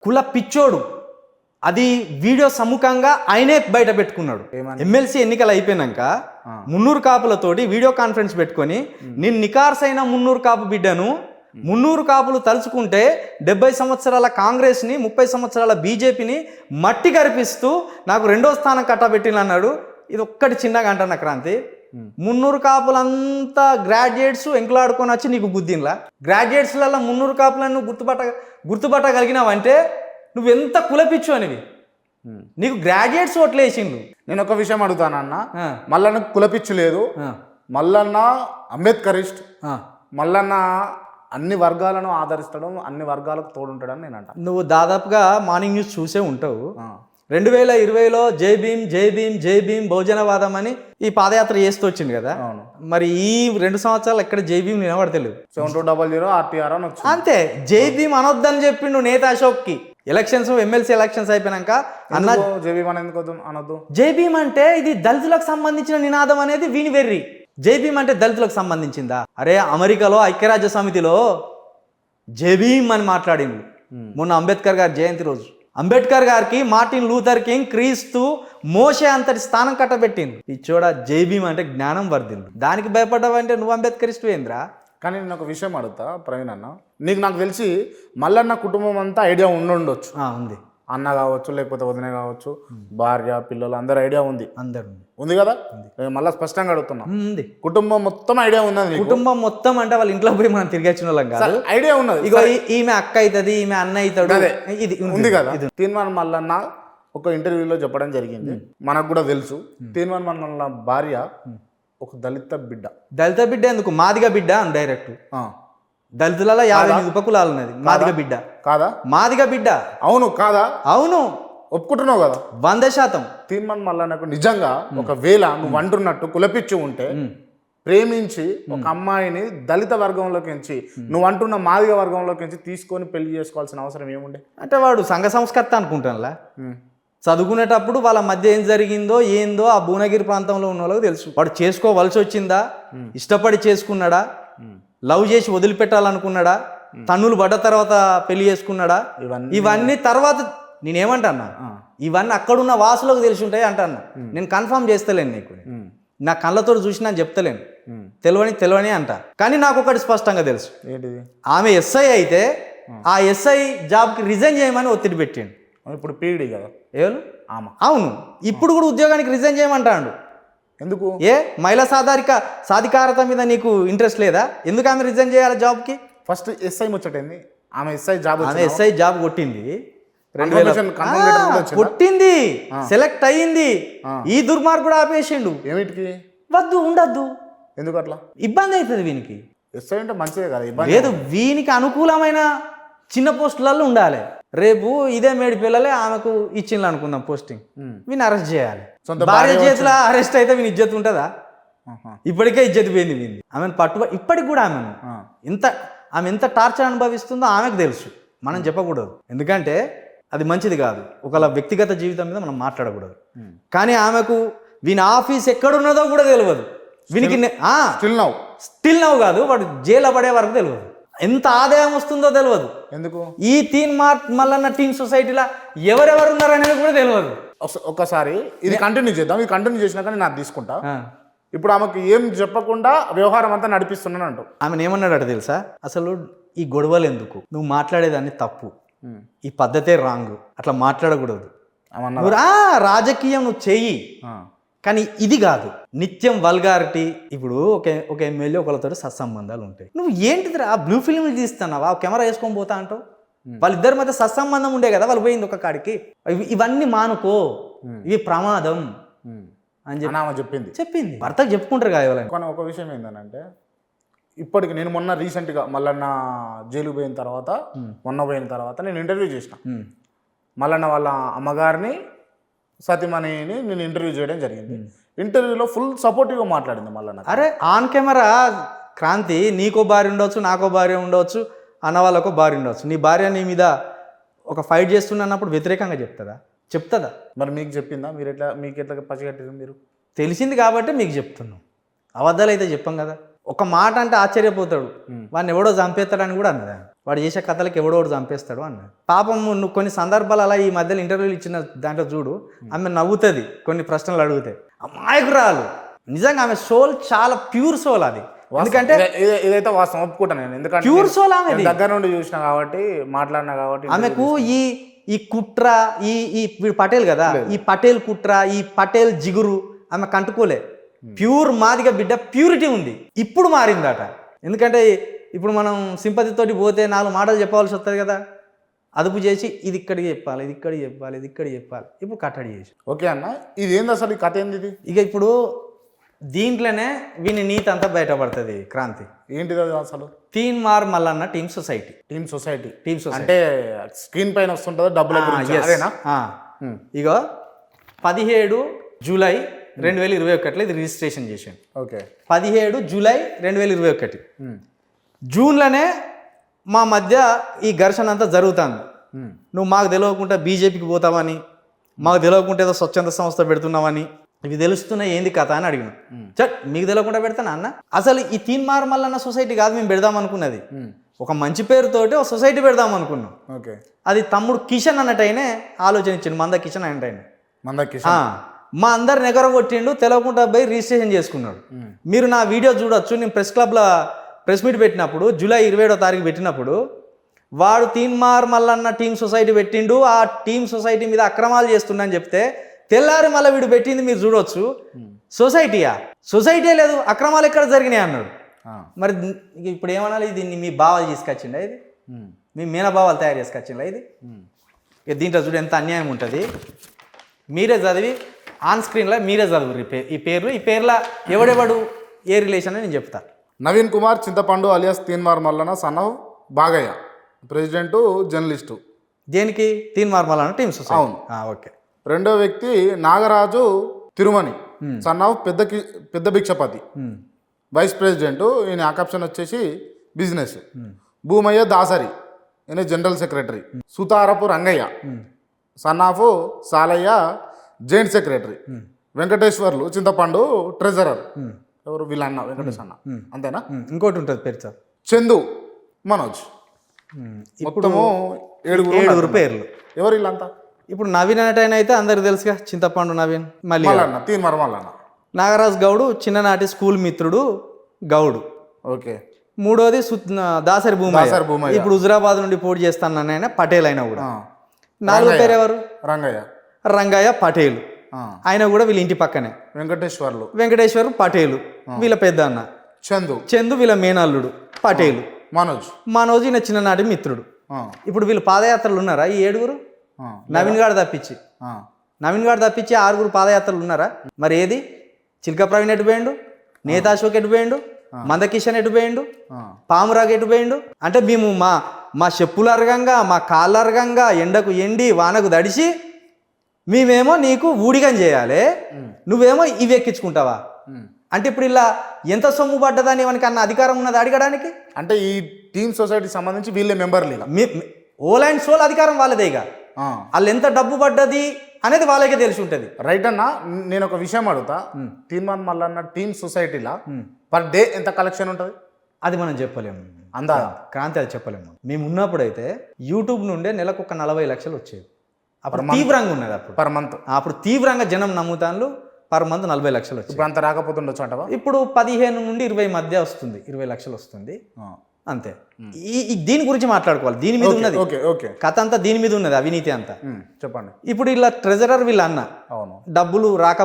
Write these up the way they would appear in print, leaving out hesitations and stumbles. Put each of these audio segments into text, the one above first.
కుల పిచ్చోడు. అది వీడియో సముఖంగా ఆయనే బయట పెట్టుకున్నాడు. ఎమ్మెల్సీ ఎన్నికలు అయిపోయినాక 300 కాపులతోటి వీడియో కాన్ఫరెన్స్ పెట్టుకొని నేను నికార్సైన 300 కాపు బిడ్డను 300 కాపులు తలుచుకుంటే 70 సంవత్సరాల కాంగ్రెస్ని 30 సంవత్సరాల బీజేపీని మట్టి కరిపిస్తూ నాకు 2వ స్థానం కట్టబెట్టినన్నాడు. ఇది ఒక్కటి చిన్నగా అంటున్నా క్రాంతి. 300 కాపులంతా గ్రాడ్యుయేట్స్ ఎంకులాడుకొని వచ్చి నీకు బుద్ధిలా గ్రాడ్యుయేట్స్లలో 300 కాపులను గుర్తుపట్టగలిగినావంటే నువ్వెంత కులపిచ్చు అనివి. నీకు గ్రాడ్యుయేట్స్ ఓట్లు వేసిండు. నేను ఒక విషయం అడుగుతానన్న, మల్లన్న కులపిచ్చు లేదు, మల్లన్న అంబేద్కరిస్ట్, మల్లన్న అన్ని వర్గాలను ఆదరిస్తాడు, అన్ని వర్గాలకు తోడుంటాడని నేను అంట. నువ్వు దాదాపుగా మార్నింగ్ న్యూస్ చూసే ఉంటావు. 2020లో జై భీమ్ జై భీమ్ జై భీమ్ బహుజనవాదం అని ఈ పాదయాత్ర చేస్తూ వచ్చింది కదా. మరి ఈ 2 సంవత్సరాలు ఎక్కడ జై భీమ్ నిలబడతలేవు. 7200 RTR అని వచ్చింది. అంతే, జై భీమ్ అనొద్దని చెప్పిండు నేత అశోక్కి. ఎలక్షన్స్ ఎమ్మెల్సీ ఎలక్షన్స్ అయిపోయినాక అన్న జై భీమ్ అని ఎందుకు అనొద్దు? జై భీమ్ అంటే ఇది దళితులకు సంబంధించిన నినాదం అనేది వీని వెర్రి. జై భీమ్ అంటే దళితులకు సంబంధించిందా? అరే అమెరికాలో ఐక్యరాజ్య సమితిలో జై భీమ్ అని మాట్లాడింది మొన్న అంబేద్కర్ గారి జయంతి రోజు. అంబేద్కర్ గారికి మార్టిన్ లూథర్ కింగ్, క్రీస్తు, మోషే అంతటి స్థానం కట్టబెట్టింది. ఇచ్చోడ జై భీమ్ అంటే జ్ఞానం వర్ధిల్లు. దానికి భయపడ్డావంటే నువ్వు అంబేద్కరిస్ట్ ఏంద్రా? కానీ నేను ఒక విషయం అడుగుతా ప్రవీణ్ అన్న, నాకు తెలిసి మల్లన్న కుటుంబం అంతా ఐడియా ఉండొచ్చు. ఉంది, అన్న కావచ్చు, లేకపోతే వదిన కావచ్చు, భార్య పిల్లలు అందరు ఐడియా ఉంది. అందరు ఉంది కదా? మళ్ళీ స్పష్టంగా అడుగుతున్నా, ఉంది. కుటుంబం మొత్తం ఐడియా ఉన్నది. కుటుంబం మొత్తం అంటే వాళ్ళ ఇంట్లో పోయి మనం తిరిగి వచ్చిన వాళ్ళం కాదు, ఐడియా ఉన్నది. ఇగో ఈమె అక్క అవుతుంది, ఈమె అన్న అవుతాడు, ఇది ఉంది కదా. తీర్మాన్ మల్లన్న ఒక ఇంటర్వ్యూలో చెప్పడం జరిగింది, మనకు కూడా తెలుసు. తీర్మాన్ మల్లన్న భార్య ఒక దళిత బిడ్డ. దళిత బిడ్డ ఎందుకు, మాదిగ బిడ్డ అని డైరెక్ట్. దళితులలో 58 ఉపకులాలు ఉన్నది. మాదిగ బిడ్డ కాదా? మాదిగ బిడ్డ. అవును కాదా? అవును, ఒప్పుకుంటున్నావు కదా? 100%. తీర్మాన్ మల్లన్నకు నిజంగా ఒకవేళ నువ్వు అంటున్నట్టు కులపిచ్చి ఉంటే, ప్రేమించి ఒక అమ్మాయిని దళిత వర్గంలోకి ఎంచి నువ్వు అంటున్న మాదిగ వర్గంలోకి ఎంచి తీసుకొని పెళ్లి చేసుకోవాల్సిన అవసరం ఏముండే? అంటే వాడు సంఘ సంస్కర్త అనుకుంటానులా. చదువుకునేటప్పుడు వాళ్ళ మధ్య ఏం జరిగిందో ఏందో ఆ భువనగిరి ప్రాంతంలో ఉన్న వాళ్ళకి తెలుసు. వాడు చేసుకోవలసి వచ్చిందా, ఇష్టపడి చేసుకున్నాడా, లవ్ చేసి వదిలిపెట్టాలనుకున్నాడా, తన్నులు పడ్డ తర్వాత పెళ్లి చేసుకున్నాడా, ఇవన్నీ తర్వాత నేనేమంటాన్నా, ఇవన్నీ అక్కడున్న వాసులకు తెలిసి ఉంటాయి అంటాను. నేను కన్ఫర్మ్ చేస్తలేను, నీకు నా కళ్ళతో చూసినా చెప్తలేను, తెలియని అంట. కానీ నాకు ఒకటి స్పష్టంగా తెలుసు, ఆమె ఎస్ఐ అయితే ఆ ఎస్ఐ జాబ్కి రిజైన్ చేయమని ఒత్తిడి పెట్టిండు. ఇప్పుడు పీడి కదా ఏలు. అవును, ఇప్పుడు కూడా ఉద్యోగానికి రిజైన్ చేయమంటాడు. ఎందుకు? ఏ మహిళా సాధికారత మీద నీకు ఇంట్రెస్ట్ లేదా? ఎందుకు ఆమె రిజైన్ చేయాలి జాబ్కి? ఫస్ట్ ఎస్ఐ ముచ్చటైంది, ఆమె ఎస్ఐ జాబ్ కొట్టింది, 2000 కొట్టింది, సెలెక్ట్ అయ్యింది. ఈ దుర్మార్గుడు ఆపేసిండు. ఏమిటికి? వద్దు, ఉండద్దు. ఎందుకు అట్లా? ఇబ్బంది అవుతుంది వీనికి. ఎస్ఐ అంటే మంచిదే కదా? లేదు, వీనికి అనుకూలమైన చిన్న పోస్టులలో ఉండాలి. రేపు ఇదే మేడి పిల్లలే ఆమెకు ఇచ్చిండ్రు అనుకుందాం పోస్టింగ్, వీని అరెస్ట్ చేయాలి. భార్య చేతిలో అరెస్ట్ అయితే వీని ఇజ్జత్ ఉంటుందా? ఇప్పటికే ఇజ్జత్ పోయింది వీంది. ఆమెను ఇప్పటికి కూడా ఆమె ఎంత టార్చర్ అనుభవిస్తుందో ఆమెకు తెలుసు, మనం చెప్పకూడదు. ఎందుకంటే అది మంచిది కాదు, ఒకళ్ళ వ్యక్తిగత జీవితం మీద మనం మాట్లాడకూడదు. కానీ ఆమెకు వీని ఆఫీస్ ఎక్కడున్నదో కూడా తెలియదు. వీనికి స్టిల్ నవ్వు కాదు, వాడు జైలు పడే వరకు తెలియదు, ఎంత ఆదాయం వస్తుందో తెలియదు. ఎందుకు? ఈ మల్లన్న టీమ్ సొసైటీలో ఎవరెవరు ఉన్నారు అనేది కూడా తెలియదు. ఒకసారి ఇది కంటిన్యూ చేద్దాం, ఇది కంటిన్యూ చేసినాక నేను తీసుకుంటా. ఇప్పుడు ఆమెకు ఏం చెప్పకుండా వ్యవహారం అంతా నడిపిస్తున్నాను అంటూ ఆమెను ఏమన్నాడు తెలుసా? అసలు ఈ గొడవలు ఎందుకు, నువ్వు మాట్లాడేదాన్ని తప్పు, ఈ పద్ధతే రాంగ్, అట్లా మాట్లాడకూడదు, రాజకీయం నువ్వు చెయ్యి, కానీ ఇది కాదు నిత్యం వల్గారిటీ. ఇప్పుడు ఒక ఎమ్మెల్యే ఒకళ్ళతో సత్సంబంధాలు ఉంటాయి, నువ్వు ఏంటిది ఆ బ్లూ ఫిల్మ్ తీస్తున్నావా, కెమెరా వేసుకొని పోతా అంటావు. వాళ్ళిద్దరి మధ్య సత్సంబంధం ఉండే కదా, వాళ్ళు పోయింది ఒక కాడికి. ఇవన్నీ మానుకో, ఇవి ప్రమాదం అని చెప్పింది. భర్తకు చెప్పుకుంటారు కదా ఎవరైనా. ఒక విషయం ఏంటంటే, ఇప్పటికి నేను మొన్న రీసెంట్గా మల్లన్న జైలు పోయిన తర్వాత, పోయిన తర్వాత నేను ఇంటర్వ్యూ చేసిన. మల్లన్న వాళ్ళ అమ్మగారిని, సతీమణిని నేను ఇంటర్వ్యూ చేయడం జరిగింది. ఇంటర్వ్యూలో ఫుల్ సపోర్టివ్గా మాట్లాడింది మల్లన్న. అరే ఆన్ కెమెరా క్రాంతి, నీకో భార్య ఉండవచ్చు, నాకో భార్య ఉండవచ్చు, అన్న వాళ్ళకో భార్య ఉండవచ్చు. నీ భార్య నీ మీద ఒక ఫైట్ చేస్తున్నప్పుడు వ్యతిరేకంగా చెప్తుందా? మరి మీకు చెప్పిందా? మీకు ఎట్లా పసిగట్టారు? మీరు తెలిసింది కాబట్టి మీకు చెప్తున్నాం, అబద్ధాలు అయితే చెప్పాం కదా. ఒక మాట అంటే ఆశ్చర్యపోతాడు, వాడిని ఎవడో చంపేస్తాడని కూడా అన్నది. వాడు చేసే కథలకు ఎవడో చంపేస్తాడు అన్నది. పాపం నువ్వు కొన్ని సందర్భాలు అలా ఈ మధ్యలో ఇంటర్వ్యూలు ఇచ్చిన దాంట్లో చూడు, ఆమె నవ్వుతుంది కొన్ని ప్రశ్నలు అడిగితే. అమాయకురాలు నిజంగా, ఆమె సోల్ చాలా ప్యూర్ సోల్ అది. ఎందుకంటే ఇదైతే వాస్తవం ఒప్పుకుంటాను నేను, ఎందుకంటే ప్యూర్ సోల్ ఆమె దగ్గర నుండి చూసినా కాబట్టి, మాట్లాడినా కాబట్టి. ఆమెకు ఈ కుట్ర, ఈ వీడు పటేల్ కదా, ఈ పటేల్ కుట్ర, ఈ పటేల్ జిగురు ఆమె కంటుకోలే. ప్యూర్ మాదిగ బిడ్డ, ప్యూరిటీ ఉంది. ఇప్పుడు మారిందట. ఎందుకంటే ఇప్పుడు మనం సింపతితోటి పోతే 4 మాటలు చెప్పవలసి వస్తుంది కదా, అదుపు చేసి ఇది ఇక్కడికి చెప్పాలి, ఇది ఇక్కడికి చెప్పాలి, ఇది ఇక్కడికి చెప్పాలి. ఇప్పుడు కట్టడి చేసి ఓకే అన్న, ఇది ఏంది అసలు, ఈ కథ ఏంది ఇది? ఇక ఇప్పుడు దీంట్లోనే వీని నీతి అంతా బయటపడుతుంది. క్రాంతి ఏంటిది అది అసలు? Teenmar Mallanna team society. Team society అంటే స్క్రీన్ పైన వస్తుంటుందో డబ్బుల గురించి అదేనా? ఇగో 17 జూలై 2021 ఇది రిజిస్ట్రేషన్ చేశాను. ఓకే, 17 జూలై 2021 జూన్లోనే మా మధ్య ఈ ఘర్షణ అంతా జరుగుతుంది. నువ్వు మాకు తెలియకుండా బీజేపీకి పోతావని, మాకు తెలియకుండా ఏదో స్వచ్ఛంద సంస్థ పెడుతున్నావని, ఇవి తెలుస్తున్నాయి, ఏంది కథ అని అడిగిన. చట్ మీకు తెలియకుండా పెడతానా అన్న? అసలు ఈ తీన్మార్ మల్లన్న సొసైటీ కాదు మేము పెడదాం అనుకున్నది, ఒక మంచి పేరుతోటి ఒక సొసైటీ పెడదాం అనుకున్నాం. ఓకే, అది తమ్ముడు కిషన్ అన్నట్టయినే ఆలోచన ఇచ్చిండు, మంద కిషన్ అంటే. మా అందరిని ఎగరగొట్టిండు, తెలియకుండా పోయి రిజిస్ట్రేషన్ చేసుకున్నాడు. మీరు నా వీడియో చూడొచ్చు, నేను ప్రెస్ క్లబ్లో ప్రెస్ మీట్ పెట్టినప్పుడు జూలై 27వ తారీఖు పెట్టినప్పుడు వాడు తీన్మార్ మల్లన్న టీమ్ సొసైటీ పెట్టిండు, ఆ టీమ్ సొసైటీ మీద అక్రమాలు చేస్తుండని చెప్తే తెల్లారి మళ్ళీ వీడు పెట్టింది మీరు చూడొచ్చు. సొసైటీయా? సొసైటీ లేదు, అక్రమాలు ఎక్కడ జరిగినాయి అన్నాడు. మరి ఇప్పుడు ఏమనాలి? దీన్ని మీ బావాలు తీసుకొచ్చిండా, ఇది మీ మీనబావాలు తయారు చేసుకొచ్చిండా ఇది? ఇక దీంట్లో చూడు ఎంత అన్యాయం ఉంటుంది. మీరే చదివి ఆన్ స్క్రీన్లో మీరే చదువు ఈ పేర్ల ఎవడెవడు ఏ రిలేషన్ అని నేను చెప్తా. Naveen Kumar Chintapandu alias Teenmar Mallanna son of Bagaiah, president, journalist. దేనికి? Teenmar Mallanna team society. అవును, ఓకే. రెండో వ్యక్తి నాగరాజు తిరుమణి, సన్ ఆఫ్ పెద్ద భిక్షపతి, వైస్ ప్రెసిడెంట్. ఈయన ఆకర్షణ వచ్చేసి బిజినెస్. భూమయ్య దాసరి, ఈయన general secretary. Sutarapu Rangaiah, son of Salaiah, joint secretary. Venkateswarlu Chintapandu treasurer. ఎవరు? వీళ్ళన్న వెంకటేష్ అన్న, అంతేనా? ఇంకోటి ఉంటుంది పేరు సార్, చందు, మనోజ్. మొత్తము 7 పేర్లు. ఎవరు వీళ్ళంతా? ఇప్పుడు నవీన్ అనేటైనా అయితే అందరికి తెలుసుగా, చింతపండు నవీన్. మళ్ళీ తీన్మార్ మల్లన్న. నాగరాజ్ గౌడు చిన్ననాటి స్కూల్ మిత్రుడు గౌడు. ఓకే. మూడోది దాసరి భూమయ్య, ఇప్పుడు హుజరాబాద్ నుండి పోటీ చేస్తానైనా పటేల్ అయినా కూడా. 4వ పేరు ఎవరు? రంగయ్య పటేల్, ఆయన కూడా వీళ్ళ ఇంటి పక్కనే. వెంకటేశ్వర్లు పటేలు వీళ్ళ పెద్ద అన్న. చందు వీళ్ళ మేనల్లుడు పటేలు. మనోజ్ ఈయన చిన్ననాటి మిత్రుడు. ఇప్పుడు వీళ్ళు పాదయాత్రలు ఉన్నారా ఈ 7? నవీన్ గారు తప్పించి 6 పాదయాత్రలు ఉన్నారా? మరి ఏది? చిల్క ప్రవీణ్ ఎటు పోయిండు, నేతా అశోక్ ఎటు పోయిండు, మందకిషన్ ఎటు పోయిండు, పామురాగ్ ఎటు పోయిండు? అంటే మేము మా చెప్పులు అరగంగా, మా కాళ్ళు అరగంగా, ఎండకు ఎండి వానకు దడిసి మేమేమో నీకు ఊడిగం చేయాలి, నువ్వేమో ఇవి ఎక్కించుకుంటావా? అంటే ఇప్పుడు ఇలా ఎంత సొమ్ము పడ్డదని మనకన్నా అధికారం ఉన్నది అడగడానికి? అంటే ఈ టీమ్ సొసైటీకి సంబంధించి వీళ్ళే మెంబర్లు, ఓల్ అండ్ సోల్ అధికారం వాళ్ళదే. ఇక వాళ్ళు ఎంత డబ్బు పడ్డది అనేది వాళ్ళకే తెలిసి ఉంటుంది. రైట్ అన్న, నేను ఒక విషయం అడుగుతా. తీన్మార్ మల్లన్న టీమ్ సొసైటీలో పర్ డే ఎంత కలెక్షన్ ఉంటుంది? అది మనం చెప్పలేము, అందా క్రాంతి, అది చెప్పలేము. మేము ఉన్నప్పుడు అయితే యూట్యూబ్ నుండే నెలకు ఒక 40 లక్షలు వచ్చేది. అప్పుడు తీవ్రంగా ఉన్నది, అప్పుడు పర్ మంత్. అప్పుడు తీవ్రంగా జనం నమ్ముతాను. పర్ మంత్ 40 లక్షలు వచ్చి. ఇప్పుడు అంత రాకపోతుండొచ్చు అంటవా? ఇప్పుడు 15 నుండి 20 మధ్య వస్తుంది, 20 లక్షలు వస్తుంది అంతే. దీని గురించి మాట్లాడుకోవాలి, దీని మీద ఉన్నది కథ అంతా, దీని మీద ఉన్నది అవినీతి అంతా. చెప్పండి. ఇప్పుడు ఇలా ట్రెజరర్ వీళ్ళ అన్న డబ్బులు రాక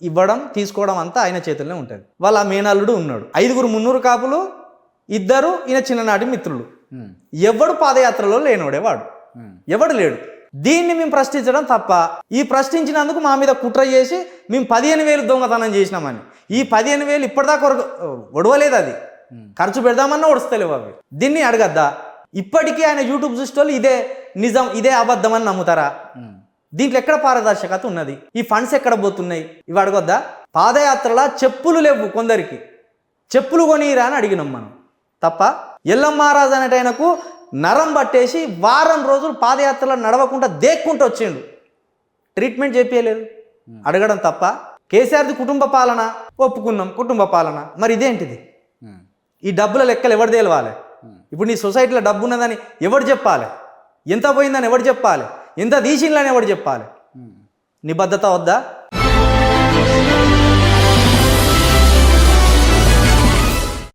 ఇవ్వడం తీసుకోవడం అంతా ఆయన చేతుల్లోనే ఉంటుంది. వాళ్ళ మేనల్లుడు ఉన్నాడు. 5 మున్నూరు కాపులు, 2 ఈయన చిన్ననాటి మిత్రులు. ఎవడు పాదయాత్రలో లేనోడే వాడు, ఎవడు లేడు. దీన్ని మేము ప్రశ్నించడం తప్ప, ఈ ప్రశ్నించినందుకు మా మీద కుట్ర చేసి మేము 15,000 దొంగతనం చేసినామని. ఈ 15,000 ఇప్పటిదాకా ఒడవలేదు, అది ఖర్చు పెడదామన్నా ఒడుస్తలేవు అవి. దీన్ని అడగద్దా? ఇప్పటికీ ఆయన యూట్యూబ్ చూసేటోళ్ళు ఇదే నిజం, ఇదే అబద్ధం అని నమ్ముతారా? దీంట్లో ఎక్కడ పారదర్శకత ఉన్నది? ఈ ఫండ్స్ ఎక్కడ పోతున్నాయి? ఇవి అడగొద్దా? పాదయాత్రలా చెప్పులు లేవు, కొందరికి చెప్పులు కొనిరా అని అడిగినాం మనం తప్ప. ఎల్లం మహారాజ్ అనేటైనకు నరం పట్టేసి వారం రోజులు పాదయాత్రలో నడవకుండా దేక్కుంటూ వచ్చిండు, ట్రీట్మెంట్ చేపించలేదు, అడగడం తప్ప. కేసీఆర్ది కుటుంబ పాలన ఒప్పుకున్నాం, కుటుంబ పాలన. మరి ఇదేంటిది? ఈ డబ్బుల లెక్కలు ఎవరు తేలవాలి? ఇప్పుడు నీ సొసైటీలో డబ్బు ఉన్నదని ఎవరు చెప్పాలి? ఎంత పోయిందని ఎవరు చెప్పాలి? ఎంత తీసిందని ఎవరు చెప్పాలి? నిబద్ధత వద్దా?